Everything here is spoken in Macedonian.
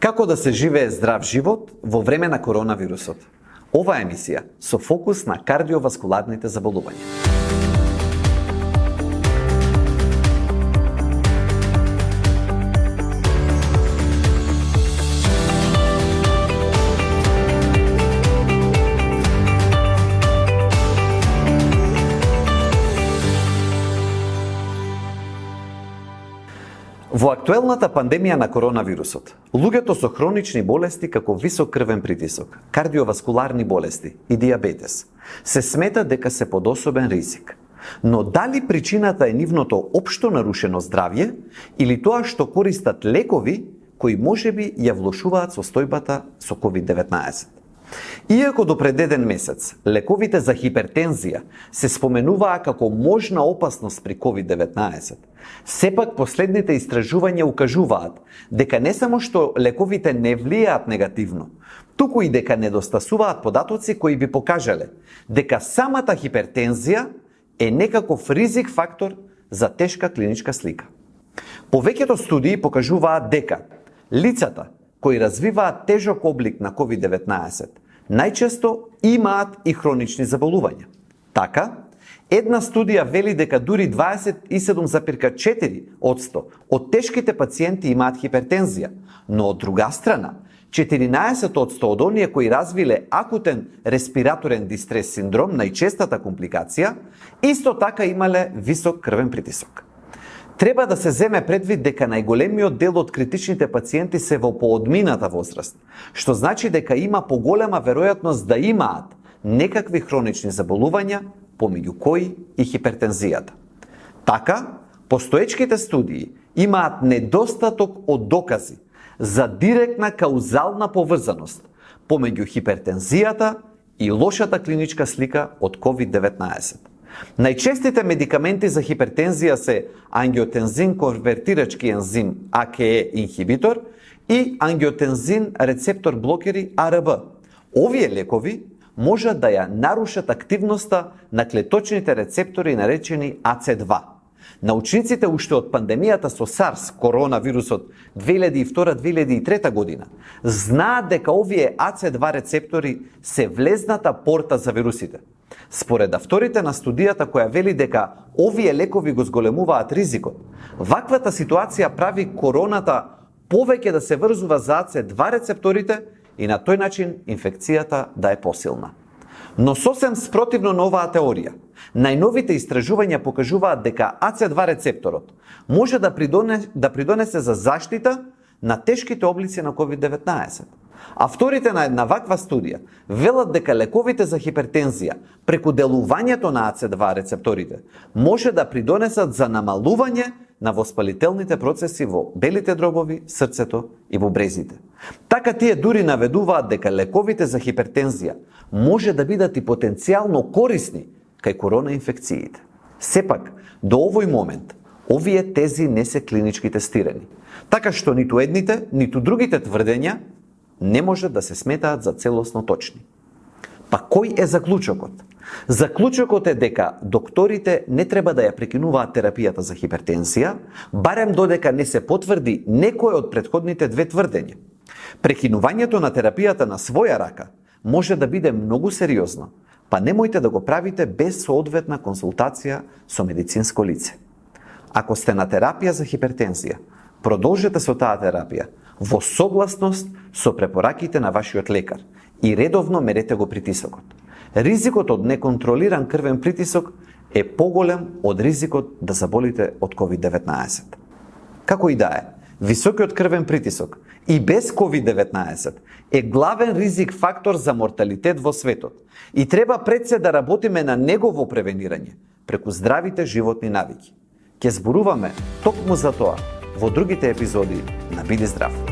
Како да се живее здрав живот во време на коронавирусот? Ова емисија со фокус на кардиоваскуларните заболувања. Во актуелната пандемија на коронавирусот, луѓето со хронични болести како висок крвен притисок, кардиоваскуларни болести и диабетес се смета дека се под особен ризик. Но дали причината е нивното општо нарушено здравје или тоа што користат лекови кои можеби ја влошуваат состојбата со COVID-19? Иако до пред еден месец лековите за хипертензија се споменуваа како можна опасност при COVID-19, сепак последните истражувања укажуваат дека не само што лековите не влијаат негативно, туку и дека недостасуваат податоци кои би покажале дека самата хипертензија е некаков ризик фактор за тешка клиничка слика. Повеќето студии покажуваат дека лицата кои развиваат тежок облик на COVID-19 најчесто имаат и хронични заболувања. Така, една студија вели дека дури 27,4% од тешките пациенти имаат хипертензија, но од друга страна, 14% од оние кои развиле акутен респираторен дистрес синдром, најчестата компликација, исто така имале висок крвен притисок. Треба да се земе предвид дека најголемиот дел од критичните пациенти се во поодмината возраст, што значи дека има поголема веројатност да имаат некакви хронични заболувања, помеѓу кои и хипертензијата. Така, постоечките студии имаат недостаток од докази за директна каузална поврзаност помеѓу хипертензијата и лошата клиничка слика од COVID-19. Најчестите медикаменти за хипертензија се ангиотензин конвертирачки ензим АКЕ инхибитор и ангиотензин рецептор блокери АРБ. Овие лекови можат да ја нарушат активноста на клеточните рецептори наречени АЦ2. Научниците уште од пандемијата со SARS, коронавирусот 2002-2003 година, знаат дека овие АЦ2 рецептори се влезната порта за вирусите. Според авторите на студијата која вели дека овие лекови го зголемуваат ризикот, ваквата ситуација прави короната повеќе да се врзува за АЦ2 рецепторите и на тој начин инфекцијата да е посилна. Но сосем спротивно на оваа теорија, најновите истражувања покажуваат дека АЦ2 рецепторот може да придонесе за заштита на тешките облици на COVID-19. Авторите на една ваква студија велат дека лековите за хипертензија преку делувањето на АЦ2 рецепторите може да придонесат за намалување на воспалителните процеси во белите дробови, срцето и во брезите. Така тие дури наведуваат дека лековите за хипертензија може да бидат и потенцијално корисни кај корона инфекциите. Сепак, до овој момент, овие тези не се клинички тестирани, така што ниту едните, ниту другите тврдења не може да се сметаат за целосно точни. Па кој е заклучокот? Заклучокот е дека докторите не треба да ја прекинуваат терапијата за хипертензија, барем додека не се потврди некој од претходните две тврдења. Прекинувањето на терапијата на своја рака може да биде многу сериозно, па немојте да го правите без соодветна консултација со медицинско лице. Ако сте на терапија за хипертензија, продолжете со таа терапија во согласност со препораките на вашиот лекар и редовно мерете го притисокот. Ризикот од неконтролиран крвен притисок е поголем од ризикот да заболите од COVID-19. Како и да е, високиот крвен притисок и без COVID-19 е главен ризик фактор за морталитет во светот и треба пред се да работиме на негово превенирање преку здравите животни навики. Ќе зборуваме токму за тоа во другите епизоди на Биди здрав.